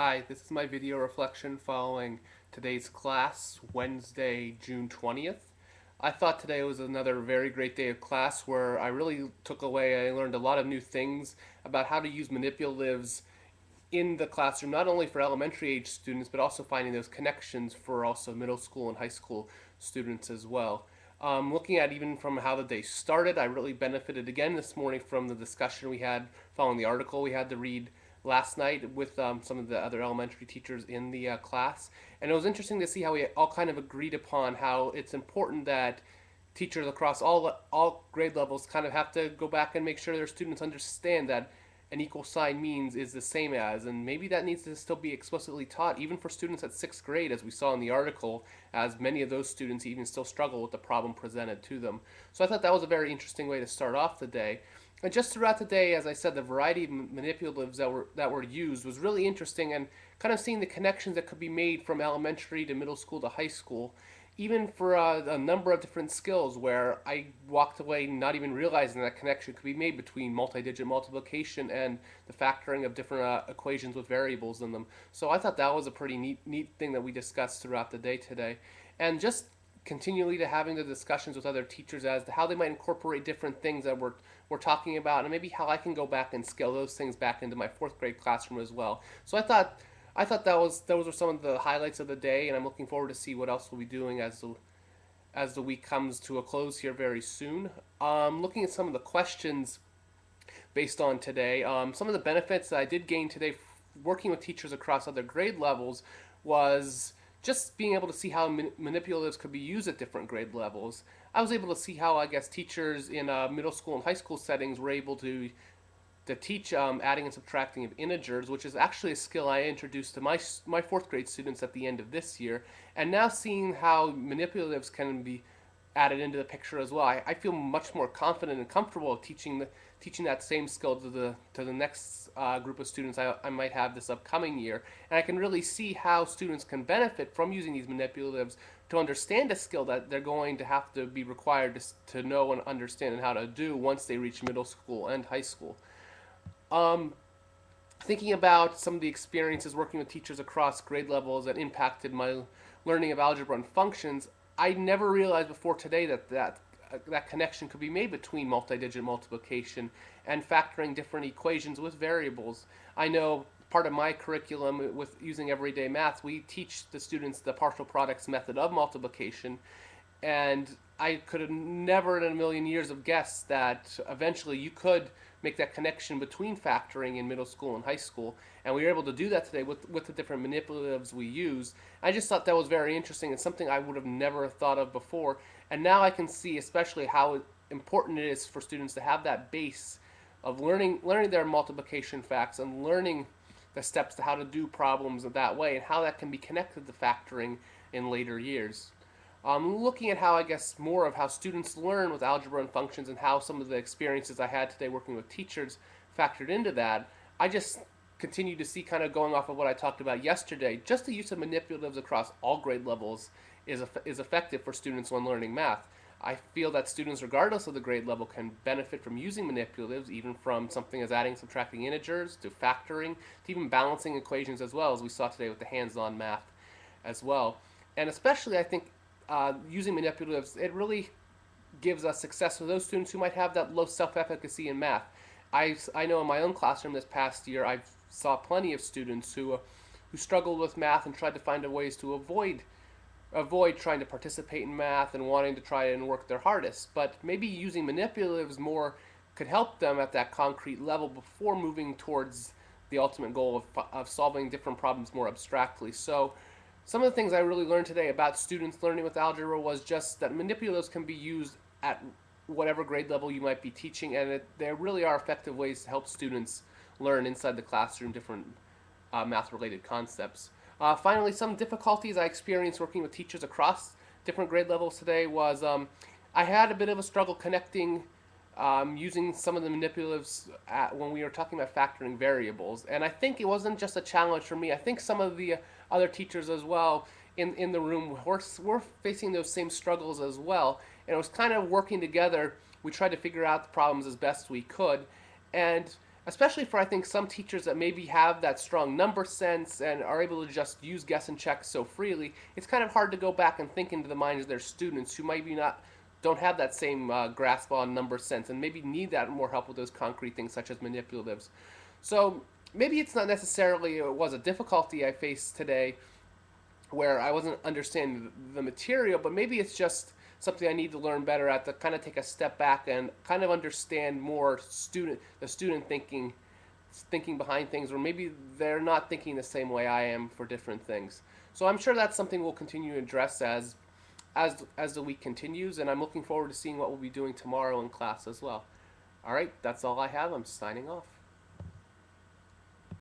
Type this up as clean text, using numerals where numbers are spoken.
Hi, this is my video reflection following today's class, Wednesday, June 20th. I thought today was another very great day of class where I really took away, I learned a lot of new things about how to use manipulatives in the classroom, not only for elementary age students, but also finding those connections for also middle school and high school students as well. Looking at even from how the day started, I really benefited again this morning from the discussion we had following the article we had to read last night with some of the other elementary teachers in the class. And it was interesting to see how we all kind of agreed upon how it's important that teachers across all grade levels kind of have to go back and make sure their students understand that an equal sign means is the same as, and maybe that needs to still be explicitly taught even for students at sixth grade, as we saw in the article, as many of those students even still struggle with the problem presented to them. So I thought that was a very interesting way to start off the day. And just throughout the day, as I said, the variety of manipulatives that were used was really interesting, and kind of seeing the connections that could be made from elementary to middle school to high school, even for a number of different skills where I walked away not even realizing that connection could be made between multi-digit multiplication and the factoring of different equations with variables in them. So I thought that was a pretty neat thing that we discussed throughout the day today. And just continually to having the discussions with other teachers as to how they might incorporate different things that we're talking about, and maybe how I can go back and scale those things back into my fourth grade classroom as well. So I thought those were some of the highlights of the day, and I'm looking forward to see what else we'll be doing as the week comes to a close here very soon. Looking at some of the questions based on today, some of the benefits that I did gain today working with teachers across other grade levels was just being able to see how manipulatives could be used at different grade levels. I was able to see how, I guess, teachers in middle school and high school settings were able to teach adding and subtracting of integers, which is actually a skill I introduced to my fourth grade students at the end of this year. And now seeing how manipulatives can be added into the picture as well, I feel much more confident and comfortable teaching that same skill to the next group of students I might have this upcoming year. And I can really see how students can benefit from using these manipulatives to understand a skill that they're going to have to be required to know and understand and how to do once they reach middle school and high school. Um, Thinking about some of the experiences working with teachers across grade levels that impacted my learning of algebra and functions, I never realized before today that connection could be made between multi-digit multiplication and factoring different equations with variables. I know part of my curriculum with using everyday math, we teach the students the partial products method of multiplication, and I could have never in a million years have guessed that eventually you could make that connection between factoring in middle school and high school. And we were able to do that today with the different manipulatives we use. I just thought that was very interesting and something I would have never thought of before. And now I can see especially how important it is for students to have that base of learning their multiplication facts and learning the steps to how to do problems that way and how that can be connected to factoring in later years. Looking at how, I guess, more of how students learn with algebra and functions and how some of the experiences I had today working with teachers factored into that, I just continue to see, kind of going off of what I talked about yesterday, just the use of manipulatives across all grade levels is effective for students when learning math. I feel that students, regardless of the grade level, can benefit from using manipulatives, even from something as adding, subtracting integers, to factoring, to even balancing equations as well, as we saw today with the hands-on math as well. And especially, I think, using manipulatives, it really gives us success for those students who might have that low self-efficacy in math. I know in my own classroom this past year, I saw plenty of students who struggled with math and tried to find ways to avoid trying to participate in math and wanting to try and work their hardest. But maybe using manipulatives more could help them at that concrete level before moving towards the ultimate goal of solving different problems more abstractly. So some of the things I really learned today about students learning with algebra was just that manipulatives can be used at whatever grade level you might be teaching, and there really are effective ways to help students learn inside the classroom different math-related concepts. Finally, some difficulties I experienced working with teachers across different grade levels today was I had a bit of a struggle connecting using some of the manipulatives when we were talking about factoring variables. And I think it wasn't just a challenge for me. I think some of the other teachers as well in the room were facing those same struggles as well. And it was kind of working together. We tried to figure out the problems as best we could. And especially for I think some teachers that maybe have that strong number sense and are able to just use guess and check so freely. It's kind of hard to go back and think into the minds of their students who maybe not don't have that same grasp on number sense and maybe need that more help with those concrete things such as manipulatives. So maybe it's not necessarily it was a difficulty I faced today where I wasn't understanding the material, but maybe it's just something I need to learn better at to kind of take a step back and kind of understand more the student thinking behind things, or maybe they're not thinking the same way I am for different things. So I'm sure that's something we'll continue to address as the week continues, and I'm looking forward to seeing what we'll be doing tomorrow in class as well. All right, that's all I have. I'm signing off.